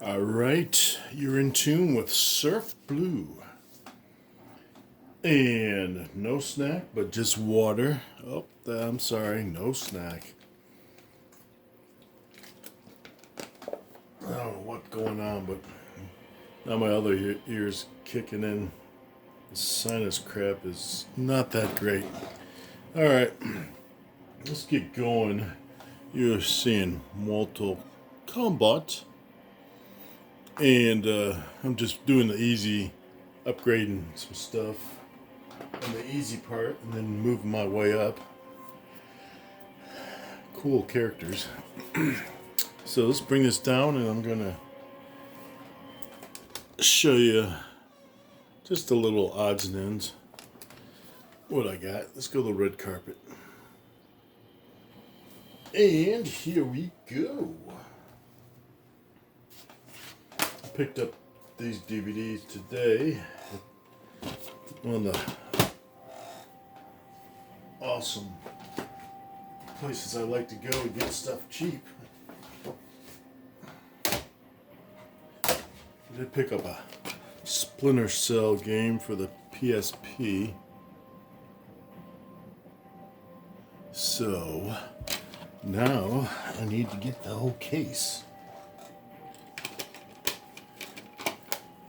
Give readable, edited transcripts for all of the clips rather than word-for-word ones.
All right, you're in tune with Surf Blue. And no snack, but just water. Oh, I'm sorry, no snack. I don't know what's going on, but now my other ear's kicking in. The sinus crap is not that great. All right, let's get going. You're seeing Mortal Kombat. And I'm just doing the easy, upgrading some stuff on the easy part, and then moving my way up. Cool characters. So let's bring this down, and I'm gonna show you just a little odds and ends. What I got. Let's go to the red carpet. And here we go. I picked up these DVDs today. One of the awesome places I like to go to get stuff cheap. I did pick up a Splinter Cell game for the PSP. So now I need to get the whole case.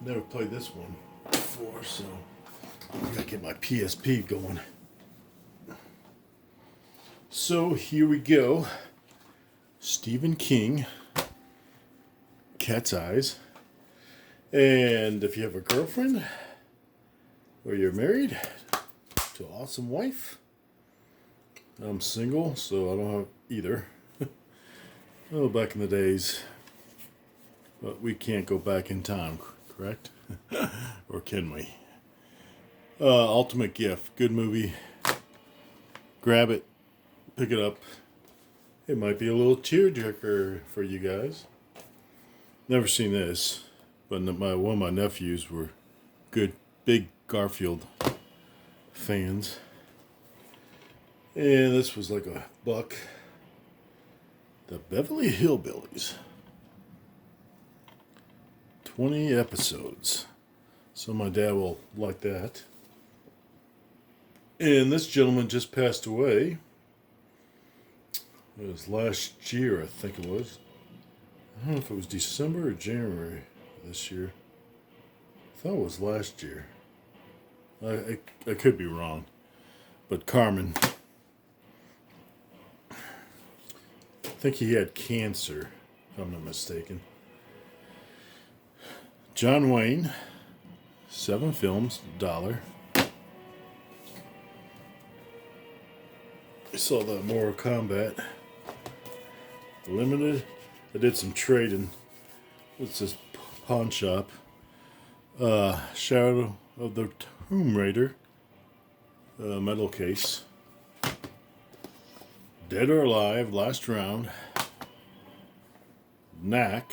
Never played this one before, so I gotta get my PSP going. So here we go. Stephen King, Cat's Eyes. And if you have a girlfriend or you're married to an awesome wife, I'm single, so I don't have either. Oh, back in the days. But we can't go back in time, correct? Or can we? Ultimate Gift. Good movie. Grab it. Pick it up. It might be a little tearjerker for you guys. Never seen this. But one of my nephews were good, big Garfield fans. And this was like a buck. The Beverly Hillbillies. 20 episodes. So my dad will like that. And this gentleman just passed away. It was last year, I think it was. I don't know if it was December or January this year. I thought it was last year. I could be wrong. But Carmen, I think he had cancer, if I'm not mistaken. John Wayne, 7 films, $1. I saw the Mortal Kombat Limited. I did some trading. What's this pawn shop? Shadow of the Tomb Raider metal case. Dead or Alive, last round. Knack.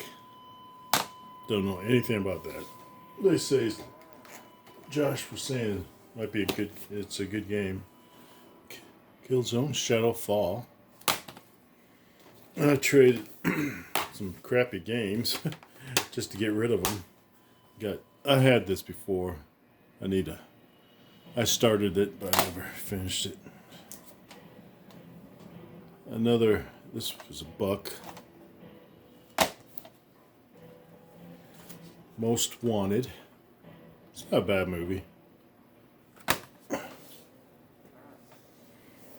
Don't know anything about that. They say Josh was saying might be it's a good game. Killzone, Shadow Fall. I traded some crappy games just to get rid of them. I had this before. I started it, but I never finished it. This was a buck. Most Wanted. It's not a bad movie.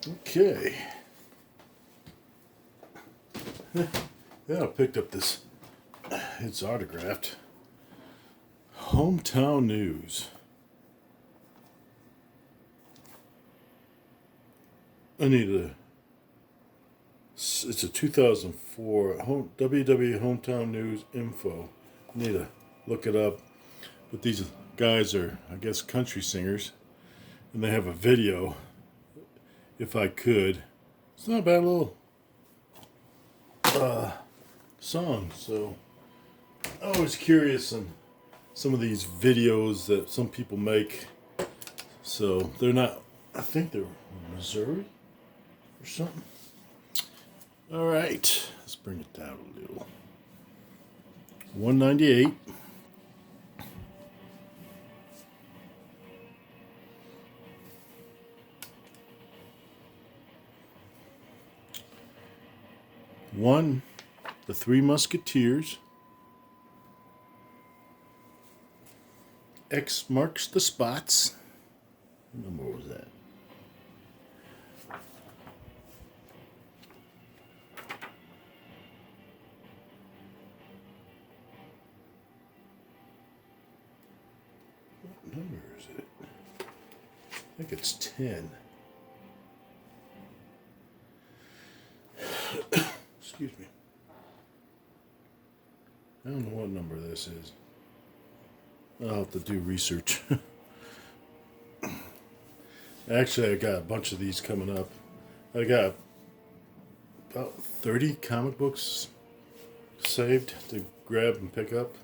Okay. Then I picked up this. It's autographed. Hometown News. It's a 2004 WW Hometown News info. I need to look it up. But these guys are, I guess, country singers. And they have a video, if I could. It's not a bad little song. So I was curious on some of these videos that some people make. So they're not, I think they're Missouri or something. All right, let's bring it down a little. 198. One, The Three Musketeers. X marks the spots. What number was that? What number is it? I think it's 10. Excuse me. I don't know what number this is. I'll have to do research. Actually, I got a bunch of these coming up. I got about 30 comic books saved to grab and pick up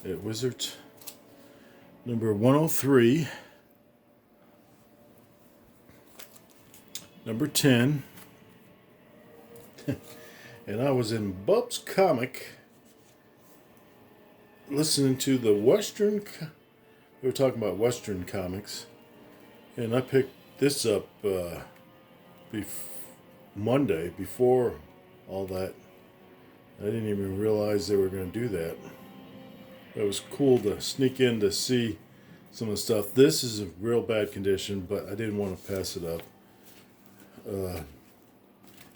at Wizards. Number 103. Number 10. And I was in Bub's Comic listening to the Western. We were talking about Western comics. And I picked this up Monday before all that. I didn't even realize they were going to do that. It was cool to sneak in to see some of the stuff. This is in real bad condition, but I didn't want to pass it up.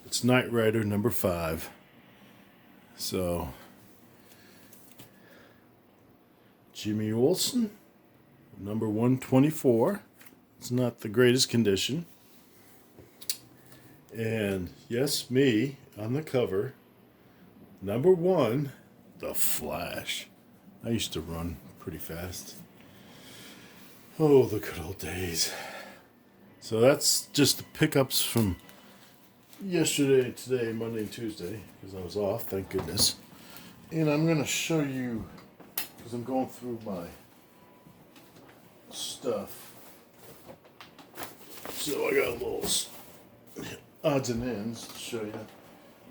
It's Knight Rider number 5. So, Jimmy Olsen, number 124. It's not the greatest condition. And yes, me on the cover. Number 1, The Flash. I used to run pretty fast. Oh, the good old days. So that's just the pickups from yesterday, today, Monday, and Tuesday, because I was off, thank goodness. And I'm going to show you, because I'm going through my stuff. So I got a little odds and ends to show you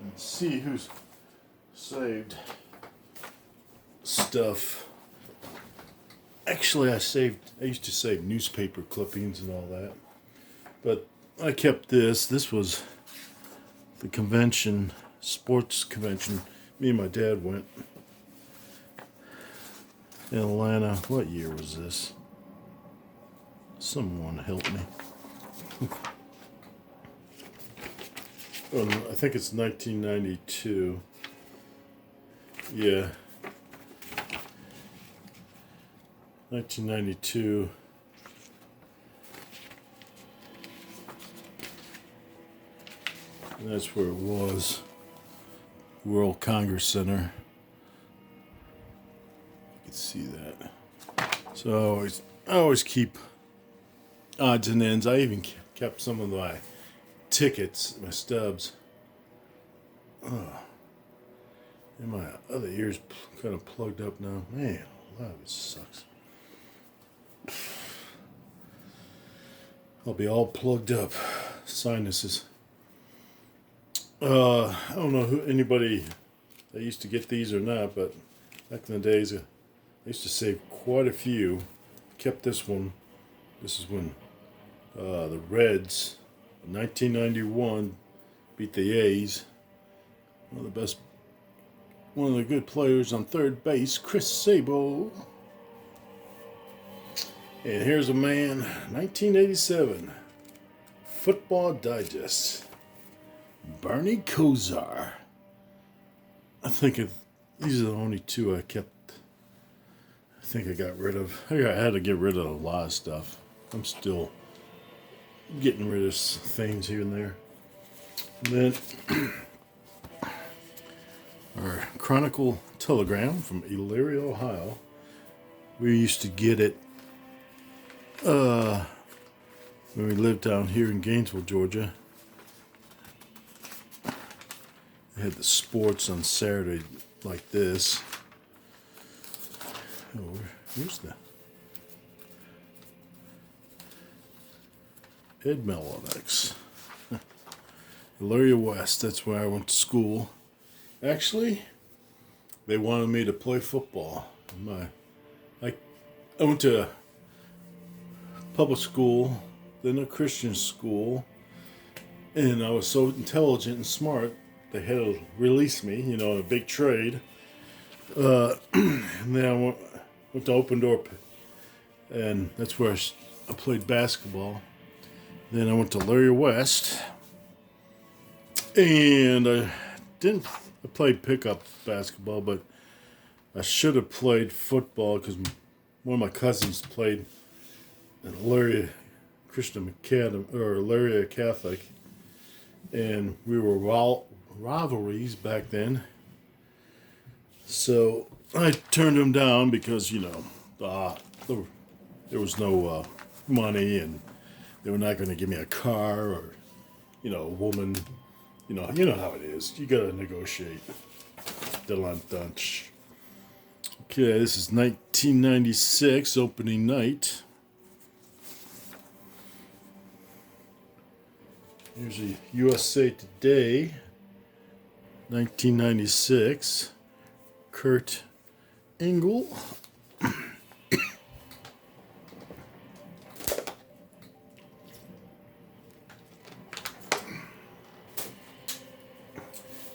and see who's saved stuff. Actually, I used to save newspaper clippings and all that. But I kept this. This was the convention, sports convention. Me and my dad went in Atlanta. What year was this? Someone help me. I think it's 1992. Yeah. 1992. And that's where it was. World Congress Center. You can see that. So I always keep odds and ends. I even kept some of my tickets, my stubs. Oh. And my other ear's kind of plugged up now. Man, a lot of it sucks. I'll be all plugged up. Sinuses. I don't know anybody that used to get these or not, but back in the days, I used to save quite a few. Kept this one. This is when the Reds, in 1991, beat the A's. One of the good players on third base, Chris Sabo. And here's a man, 1987, Football Digest, Barney Kosar. I think these are the only two I kept. I think I got rid of. I had to get rid of a lot of stuff. I'm still getting rid of things here and there. And then our Chronicle Telegram from Elyria, Ohio. We used to get it when we lived down here in Gainesville, Georgia. They had the sports on Saturday like this. Oh, where's the Ed Melovex? Elyria West, that's where I went to school. Actually, they wanted me to play football. I, I went to public school, then a Christian school, and I was so intelligent and smart, they had to release me, in a big trade. And then I went to Open Door, and that's where I played basketball. Then I went to Larry West, and I played pickup basketball, but I should have played football because one of my cousins played at Elyria Christian Academy, or Elyria Catholic, and we were rivalries back then. So I turned him down because there was no money, and they were not going to give me a car or a woman. You know how it is. You gotta negotiate. Okay, this is 1996 opening night. Here's a USA Today, 1996. Kurt Angle.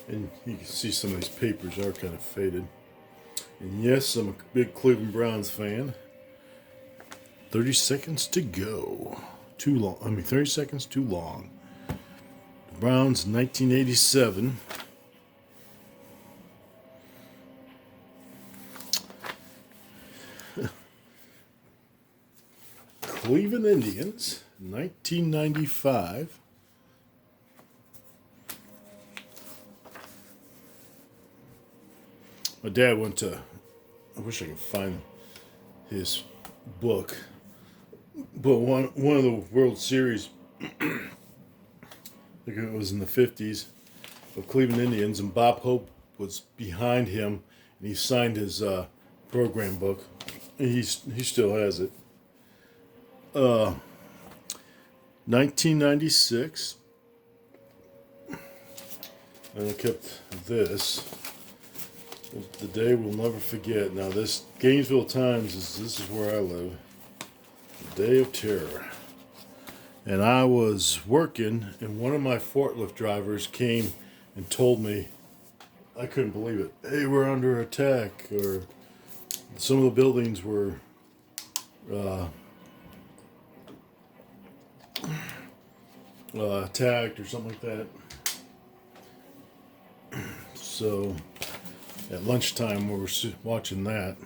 And you can see some of these papers are kind of faded. And yes, I'm a big Cleveland Browns fan. 30 seconds to go. Too long. 30 seconds too long. The Browns, 1987. Cleveland Indians, 1995. My dad went to, I wish I could find his book, but one of the World Series, I think it was in the 50s, of Cleveland Indians, and Bob Hope was behind him, and he signed his program book, and he still has it. 1996, and I kept this. The day we'll never forget. Now this Gainesville Times this is where I live. The Day of Terror. And I was working, and one of my forklift drivers came and told me, I couldn't believe it. Hey, we're under attack, or some of the buildings were attacked or something like that. So at lunchtime, we were watching that.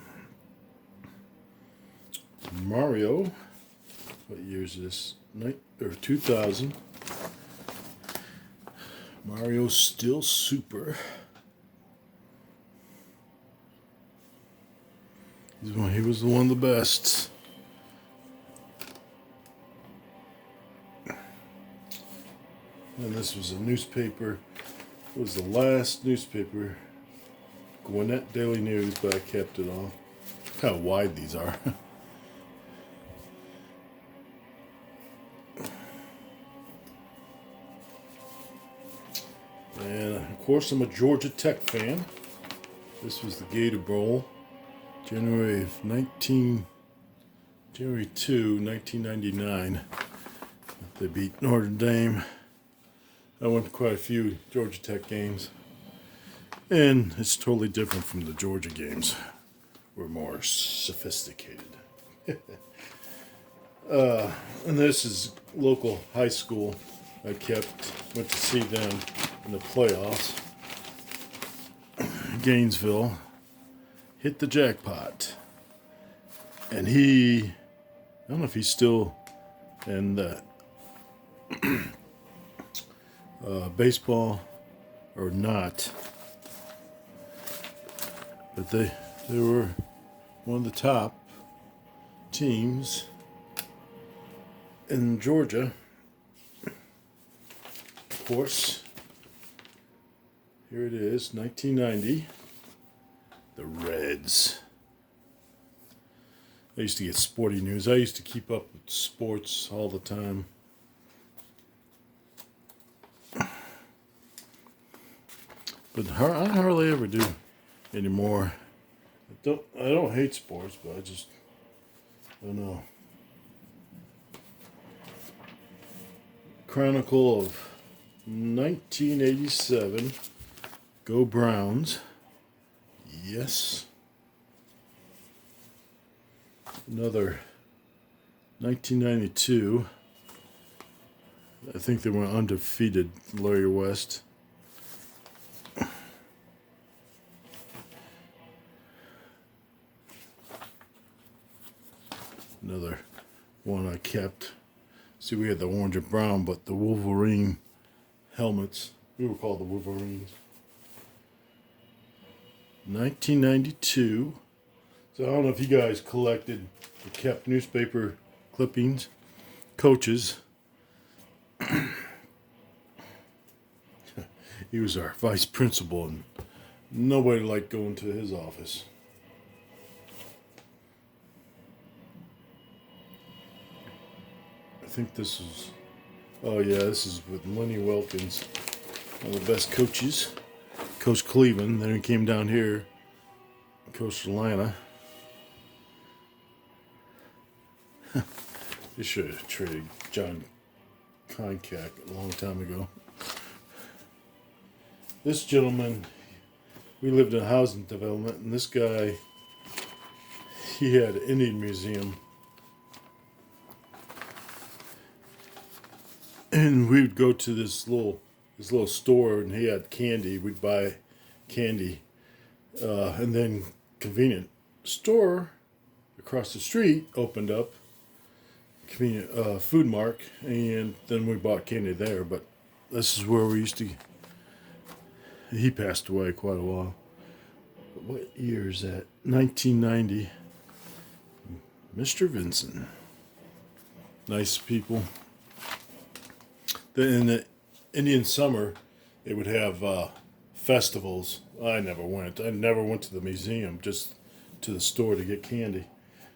Mario, what year is this? 2000. Mario's still super. He was one of the best. And this was a newspaper. It was the last newspaper. Gwinnett Daily News, but I kept it all. Look how wide these are. And of course, I'm a Georgia Tech fan. This was the Gator Bowl, January 2, 1999. They beat Notre Dame. I went to quite a few Georgia Tech games. And it's totally different from the Georgia games. We're more sophisticated. And this is local high school. Went to see them in the playoffs. Gainesville hit the jackpot. And I don't know if he's still in the baseball or not. But they were one of the top teams in Georgia. Of course, here it is, 1990. The Reds. I used to get Sporting News. I used to keep up with sports all the time. But I hardly ever do anymore. I don't hate sports, but I don't know. Chronicle of 1987. Go Browns. Yes. Another 1992. I think they went undefeated, Larry West. Another one I kept. See, we had the orange and brown, but the Wolverine helmets, we were called the Wolverines. 1992. So I don't know if you guys collected or kept newspaper clippings. Coaches. He was our vice principal, and nobody liked going to his office. I think this is, oh yeah, this is with Lenny Wilkens, one of the best coaches. Coach Cleveland, then he came down here, coached Atlanta. They should have traded John Koncak a long time ago. This gentleman, we lived in a housing development, and this guy, he had an Indian museum. And we would go to this little store, and he had candy. We'd buy candy, and then convenient store across the street opened up, convenient food mark, and then we bought candy there. But this is where we used to. He passed away quite a while. What year is that? 1990. Mr. Vincent. Nice people. In the Indian summer, they would have festivals. I never went. I never went to the museum, just to the store to get candy.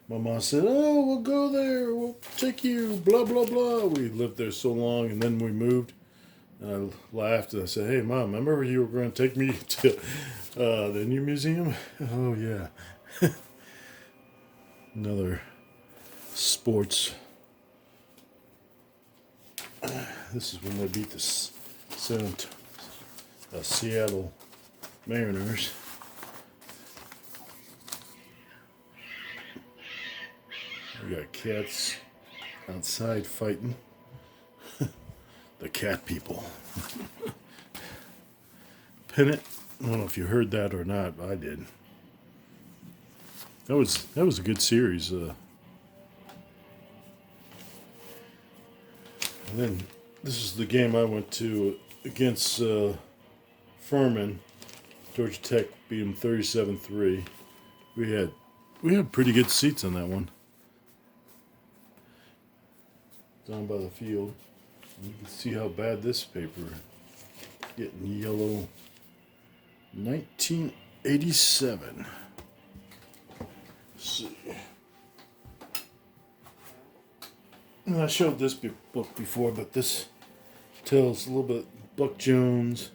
My mom said, "Oh, we'll go there. We'll take you, blah, blah, blah." We lived there so long, and then we moved. And I laughed, and I said, "Hey, Mom, remember you were going to take me to the Indian Museum?" Oh, yeah. Another sports. This is when they beat the Seattle Mariners. We got cats outside fighting. The cat people. Pennant. I don't know if you heard that or not, but I did. That was a good series. And then this is the game I went to against Furman. Georgia Tech beat them 37-3. We had pretty good seats on that one. Down by the field. You can see how bad this paper getting yellow. 1987. Let's see. And I showed this book before, but this tells a little bit Buck Jones.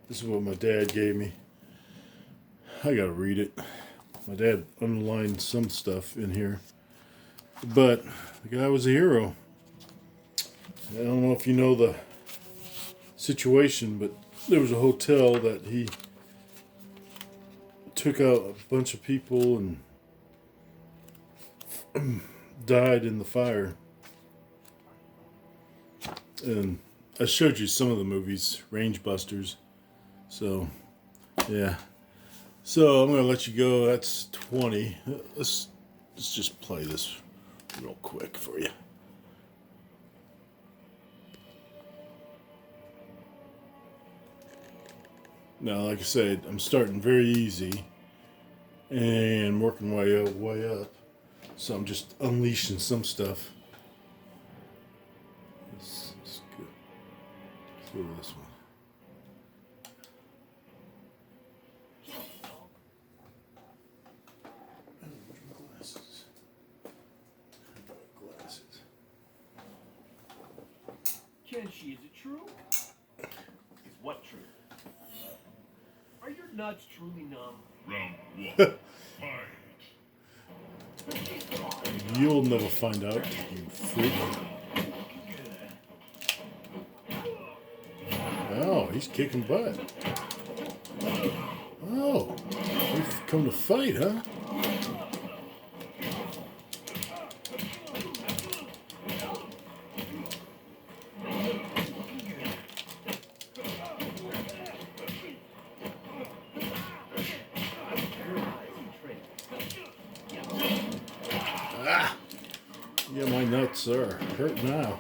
This is what my dad gave me. I gotta read it. My dad underlined some stuff in here, but the guy was a hero. I don't know if you know the situation, but there was a hotel that he took out a bunch of people and died in the fire. And I showed you some of the movies, Range Busters. So, yeah. So I'm gonna let you go. That's 20. Let's just play this real quick for you. Now, like I said, I'm starting very easy and working my way up. So I'm just unleashing some stuff. Let's go through this one. Kenshi, is it true? Is what true? Are your nuts truly numb? Round one. Fight. You'll never find out, you freak. Oh, he's kicking butt. Oh, we've come to fight, huh? Ah! Yeah, my nuts are hurt now.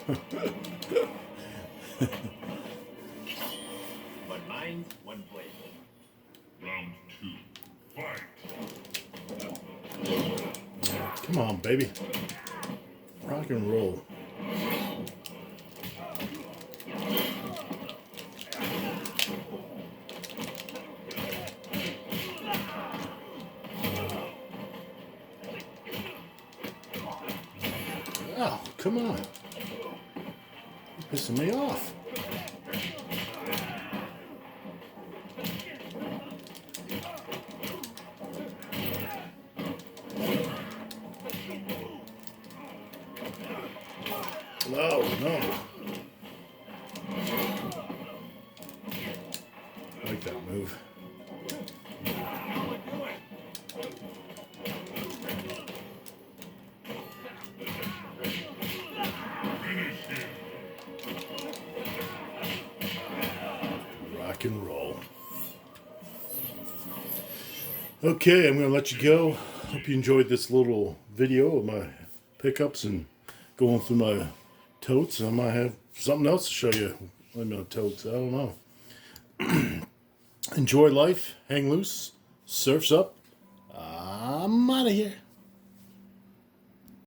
One mind, one blade. Round two. Fight. Come on, baby. Rock and roll. Oh, come on. You're pissing me off. No, no. I like that move. Rock and roll. Okay, I'm going to let you go. Hope you enjoyed this little video of my pickups and going through my totes. I might have something else to show you. I'm not totes. I don't know. Enjoy life. Hang loose. Surf's up. I'm out of here.